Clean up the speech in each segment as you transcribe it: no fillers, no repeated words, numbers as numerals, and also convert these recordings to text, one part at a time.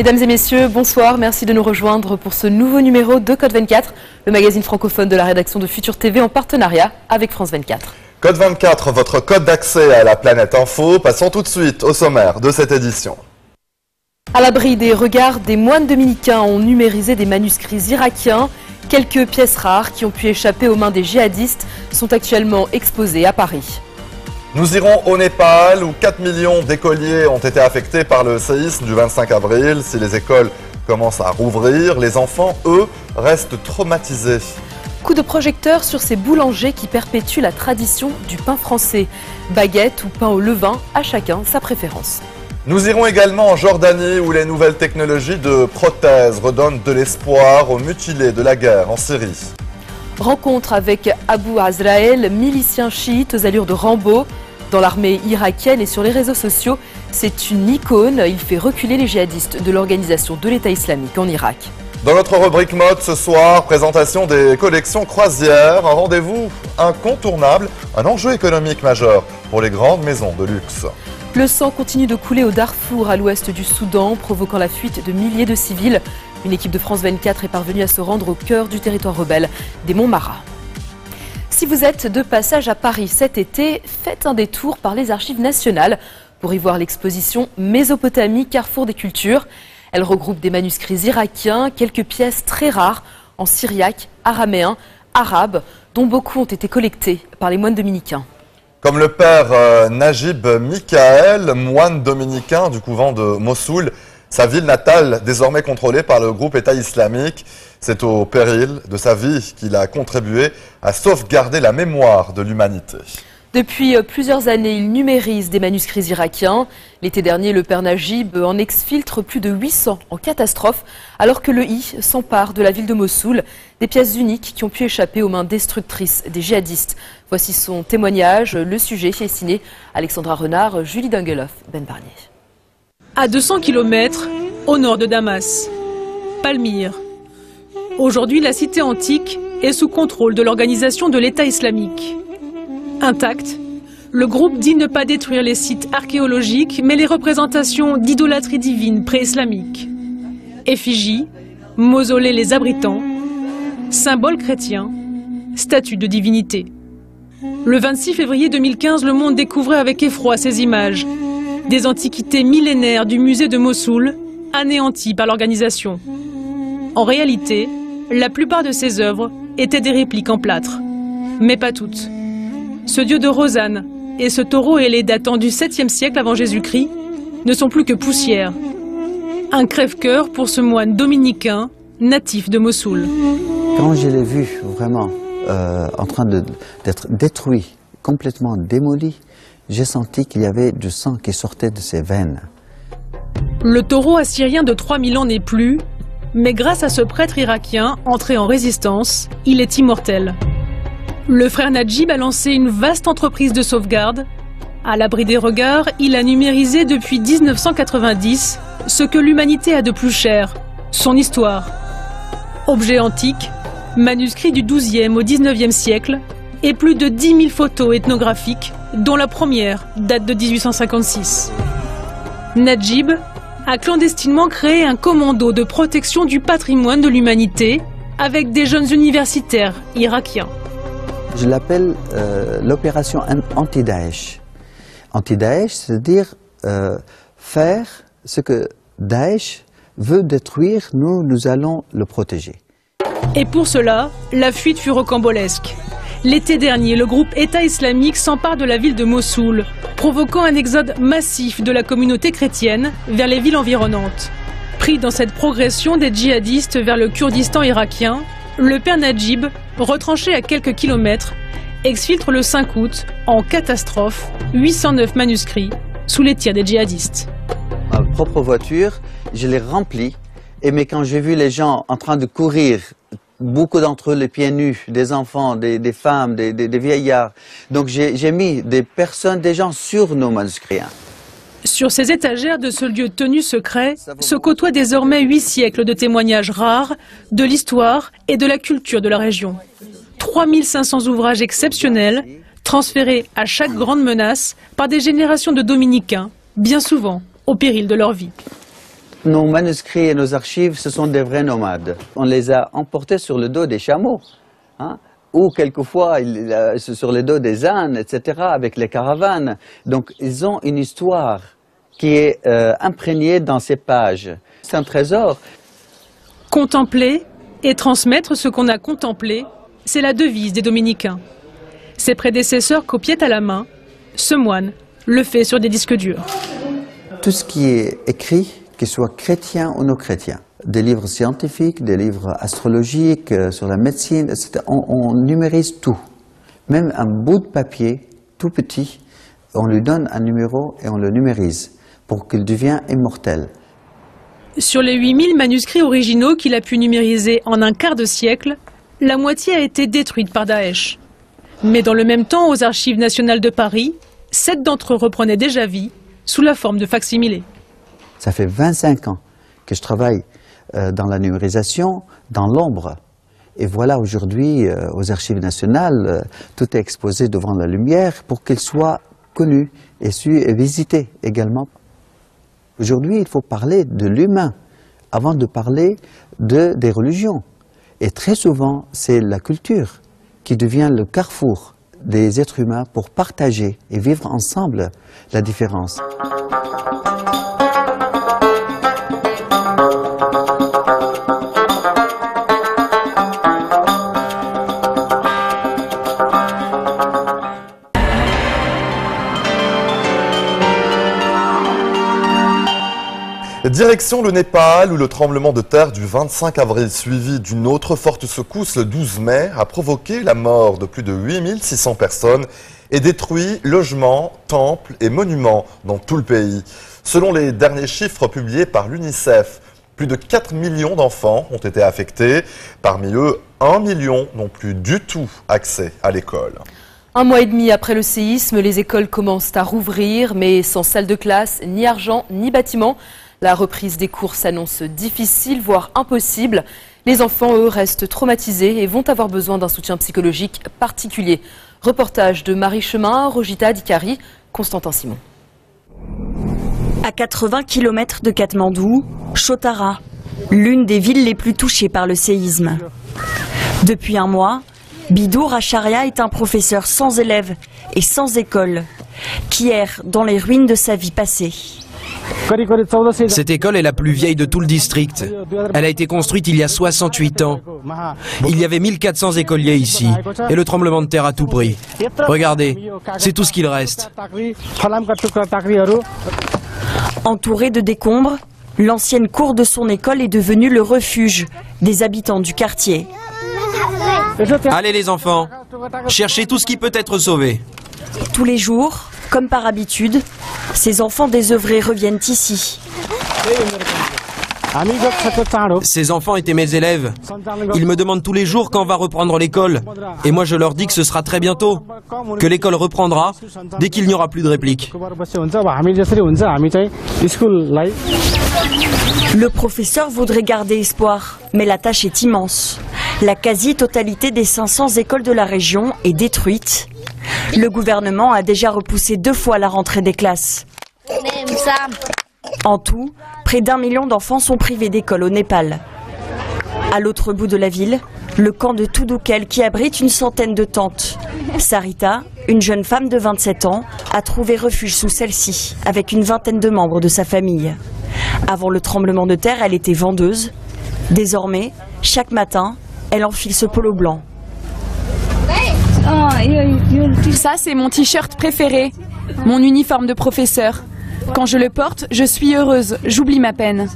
Mesdames et messieurs, bonsoir. Merci de nous rejoindre pour ce nouveau numéro de Code 24, le magazine francophone de la rédaction de Futur TV en partenariat avec France 24. Code 24, votre code d'accès à la planète info. Passons tout de suite au sommaire de cette édition. À l'abri des regards, des moines dominicains ont numérisé des manuscrits irakiens. Quelques pièces rares qui ont pu échapper aux mains des djihadistes sont actuellement exposées à Paris. Nous irons au Népal où 4 millions d'écoliers ont été affectés par le séisme du 25 avril. Si les écoles commencent à rouvrir, les enfants, eux, restent traumatisés. Coup de projecteur sur ces boulangers qui perpétuent la tradition du pain français. Baguette ou pain au levain, à chacun sa préférence. Nous irons également en Jordanie où les nouvelles technologies de prothèses redonnent de l'espoir aux mutilés de la guerre en Syrie. Rencontre avec Abu Azrael, milicien chiite aux allures de Rambo. Dans l'armée irakienne et sur les réseaux sociaux, c'est une icône. Il fait reculer les djihadistes de l'organisation de l'État islamique en Irak. Dans notre rubrique mode ce soir, présentation des collections croisières, un rendez-vous incontournable, un enjeu économique majeur pour les grandes maisons de luxe. Le sang continue de couler au Darfour, à l'ouest du Soudan, provoquant la fuite de milliers de civils. Une équipe de France 24 est parvenue à se rendre au cœur du territoire rebelle des Monts Mara. Si vous êtes de passage à Paris cet été, faites un détour par les archives nationales pour y voir l'exposition Mésopotamie, carrefour des cultures. Elle regroupe des manuscrits irakiens, quelques pièces très rares en syriaque, araméen, arabe, dont beaucoup ont été collectées par les moines dominicains. Comme le père Najib Michael, moine dominicain du couvent de Mossoul, sa ville natale désormais contrôlée par le groupe État islamique. C'est au péril de sa vie qu'il a contribué à sauvegarder la mémoire de l'humanité. Depuis plusieurs années, il numérise des manuscrits irakiens. L'été dernier, le père Najib en exfiltre plus de 800 en catastrophe, alors que le I s'empare de la ville de Mossoul, des pièces uniques qui ont pu échapper aux mains destructrices des djihadistes. Voici son témoignage. Le sujet est signé Alexandra Renard, Julie Dungeloff, Ben Barnier. À 200 km au nord de Damas, Palmyre. Aujourd'hui, la cité antique est sous contrôle de l'organisation de l'État islamique. Intact, le groupe dit ne pas détruire les sites archéologiques, mais les représentations d'idolâtrie divine pré-islamique. Effigies, mausolées les abritant, symboles chrétiens, statues de divinité. Le 26 février 2015, le monde découvrait avec effroi ces images. Des antiquités millénaires du musée de Mossoul, anéanties par l'organisation. En réalité, la plupart de ces œuvres étaient des répliques en plâtre. Mais pas toutes. Ce dieu de Rosanne et ce taureau ailé datant du 7e siècle avant Jésus-Christ ne sont plus que poussière. Un crève-cœur pour ce moine dominicain natif de Mossoul. Quand je l'ai vu vraiment en train d'être détruit, complètement démoli, j'ai senti qu'il y avait du sang qui sortait de ses veines. Le taureau assyrien de 3000 ans n'est plus, mais grâce à ce prêtre irakien entré en résistance, il est immortel. Le frère Najib a lancé une vaste entreprise de sauvegarde. À l'abri des regards, il a numérisé depuis 1990 ce que l'humanité a de plus cher, son histoire. Objets antiques, manuscrits du XIIe au XIXe siècle et plus de 10 000 photos ethnographiques, dont la première date de 1856. Najib a clandestinement créé un commando de protection du patrimoine de l'humanité avec des jeunes universitaires irakiens. Je l'appelle l'opération anti-Daesh. Anti-Daesh, c'est-à-dire faire ce que Daesh veut détruire, nous allons le protéger. Et pour cela, la fuite fut rocambolesque. L'été dernier, le groupe État islamique s'empare de la ville de Mossoul, provoquant un exode massif de la communauté chrétienne vers les villes environnantes. Pris dans cette progression des djihadistes vers le Kurdistan irakien, le père Najib, retranché à quelques kilomètres, exfiltre le 5 août, en catastrophe, 809 manuscrits sous les tirs des djihadistes. Ma propre voiture, je l'ai remplie, mais quand j'ai vu les gens en train de courir, beaucoup d'entre eux les pieds nus, des enfants, des femmes, des vieillards. Donc j'ai mis des personnes, des gens sur nos manuscrits. Sur ces étagères de ce lieu tenu secret se côtoient désormais 8 siècles de témoignages rares de l'histoire et de la culture de la région. 3500 ouvrages exceptionnels, transférés à chaque grande menace par des générations de dominicains, bien souvent au péril de leur vie. nos manuscrits et nos archives, ce sont des vrais nomades. On les a emportés sur le dos des chameaux, hein, ou quelquefois sur le dos des ânes, etc., avec les caravanes. Donc ils ont une histoire qui est imprégnée dans ces pages. C'est un trésor. Contempler et transmettre ce qu'on a contemplé, c'est la devise des dominicains. Ses prédécesseurs copiaient à la main, ce moine le fait sur des disques durs. Tout ce qui est écrit, qu'il soit chrétien ou non chrétien, des livres scientifiques, des livres astrologiques, sur la médecine, etc., on numérise tout. Même un bout de papier, tout petit, on lui donne un numéro et on le numérise pour qu'il devienne immortel. Sur les 8000 manuscrits originaux qu'il a pu numériser en un quart de siècle, la moitié a été détruite par Daesh. Mais dans le même temps, aux Archives nationales de Paris, 7 d'entre eux reprenaient déjà vie sous la forme de facsimilés. Ça fait 25 ans que je travaille dans la numérisation, dans l'ombre. Et voilà, aujourd'hui, aux Archives nationales, tout est exposé devant la lumière pour qu'il soit connu et su et visité également. Aujourd'hui, il faut parler de l'humain avant de parler des religions. Et très souvent, c'est la culture qui devient le carrefour des êtres humains pour partager et vivre ensemble la différence. Direction le Népal, où le tremblement de terre du 25 avril suivi d'une autre forte secousse le 12 mai a provoqué la mort de plus de 8600 personnes et détruit logements, temples et monuments dans tout le pays. Selon les derniers chiffres publiés par l'UNICEF, plus de 4 millions d'enfants ont été affectés. Parmi eux, 1 million n'ont plus du tout accès à l'école. Un mois et demi après le séisme, les écoles commencent à rouvrir, mais sans salle de classe, ni argent, ni bâtiment. La reprise des cours s'annonce difficile, voire impossible. Les enfants, eux, restent traumatisés et vont avoir besoin d'un soutien psychologique particulier. Reportage de Marie Chemin, Rojita Dikari, Constantin Simon. À 80 km de Katmandou, Chotara, l'une des villes les plus touchées par le séisme. Depuis un mois, Bidou Racharia est un professeur sans élèves et sans école, qui erre dans les ruines de sa vie passée. Cette école est la plus vieille de tout le district. Elle a été construite il y a 68 ans. Il y avait 1400 écoliers ici, et le tremblement de terre a tout pris. Regardez, c'est tout ce qu'il reste. Entourée de décombres, l'ancienne cour de son école est devenue le refuge des habitants du quartier. Allez les enfants, cherchez tout ce qui peut être sauvé. Tous les jours, comme par habitude, ces enfants désœuvrés reviennent ici. Ces enfants étaient mes élèves. Ils me demandent tous les jours quand va reprendre l'école. Et moi je leur dis que ce sera très bientôt, que l'école reprendra dès qu'il n'y aura plus de répliques. Le professeur voudrait garder espoir, mais la tâche est immense. La quasi-totalité des 500 écoles de la région est détruite. Le gouvernement a déjà repoussé 2 fois la rentrée des classes. En tout, près d'1 million d'enfants sont privés d'école au Népal. À l'autre bout de la ville, le camp de Tudukal qui abrite une centaine de tentes. Sarita, une jeune femme de 27 ans, a trouvé refuge sous celle-ci, avec une vingtaine de membres de sa famille. Avant le tremblement de terre, elle était vendeuse. Désormais, chaque matin, elle enfile ce polo blanc. Ça, c'est mon t-shirt préféré, mon uniforme de professeur. Quand je le porte, je suis heureuse, j'oublie ma peine.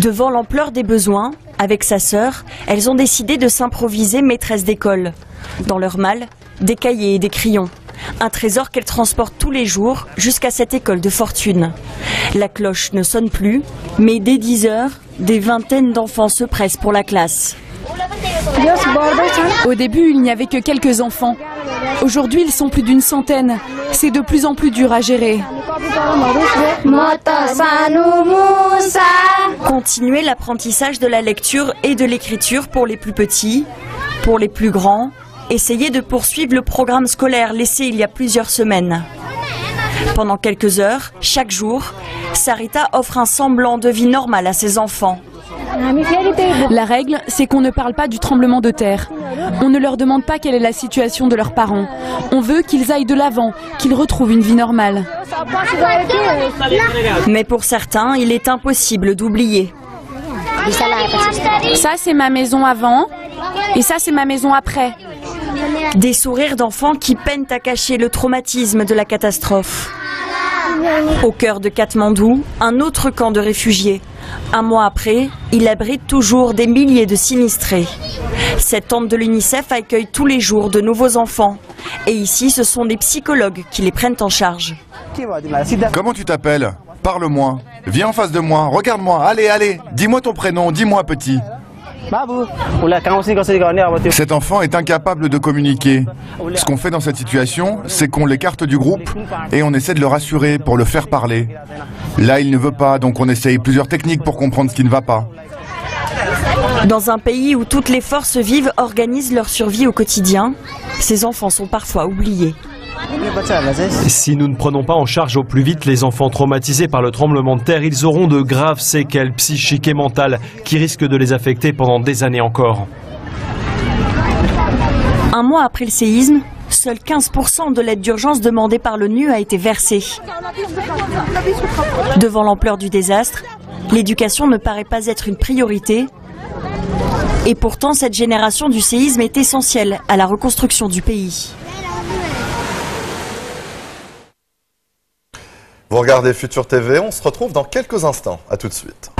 Devant l'ampleur des besoins, avec sa sœur, elles ont décidé de s'improviser maîtresse d'école. Dans leur malle, des cahiers et des crayons. Un trésor qu'elles transportent tous les jours jusqu'à cette école de fortune. La cloche ne sonne plus, mais dès 10 heures, des vingtaines d'enfants se pressent pour la classe. Au début, il n'y avait que quelques enfants. Aujourd'hui, ils sont plus d'une centaine. C'est de plus en plus dur à gérer. Continuer l'apprentissage de la lecture et de l'écriture pour les plus petits, pour les plus grands. Essayer de poursuivre le programme scolaire laissé il y a plusieurs semaines. Pendant quelques heures, chaque jour, Sarita offre un semblant de vie normale à ses enfants. La règle, c'est qu'on ne parle pas du tremblement de terre. On ne leur demande pas quelle est la situation de leurs parents. On veut qu'ils aillent de l'avant, qu'ils retrouvent une vie normale. Mais pour certains, il est impossible d'oublier. Ça, c'est ma maison avant, et ça, c'est ma maison après. Des sourires d'enfants qui peinent à cacher le traumatisme de la catastrophe. Au cœur de Katmandou, un autre camp de réfugiés. Un mois après, il abrite toujours des milliers de sinistrés. Cette tente de l'UNICEF accueille tous les jours de nouveaux enfants. Et ici, ce sont des psychologues qui les prennent en charge. Comment tu t'appelles? Parle-moi. Viens en face de moi. Regarde-moi. Allez, allez. Dis-moi ton prénom. Dis-moi, petit. Cet enfant est incapable de communiquer. Ce qu'on fait dans cette situation, c'est qu'on l'écarte du groupe et on essaie de le rassurer pour le faire parler. Là, il ne veut pas, donc on essaye plusieurs techniques pour comprendre ce qui ne va pas. Dans un pays où toutes les forces vives organisent leur survie au quotidien, ces enfants sont parfois oubliés. Si nous ne prenons pas en charge au plus vite les enfants traumatisés par le tremblement de terre, ils auront de graves séquelles psychiques et mentales qui risquent de les affecter pendant des années encore. Un mois après le séisme, seuls 15% de l'aide d'urgence demandée par l'ONU a été versée. Devant l'ampleur du désastre, l'éducation ne paraît pas être une priorité. Et pourtant, cette génération du séisme est essentielle à la reconstruction du pays. Vous regardez Futur TV, on se retrouve dans quelques instants. À tout de suite.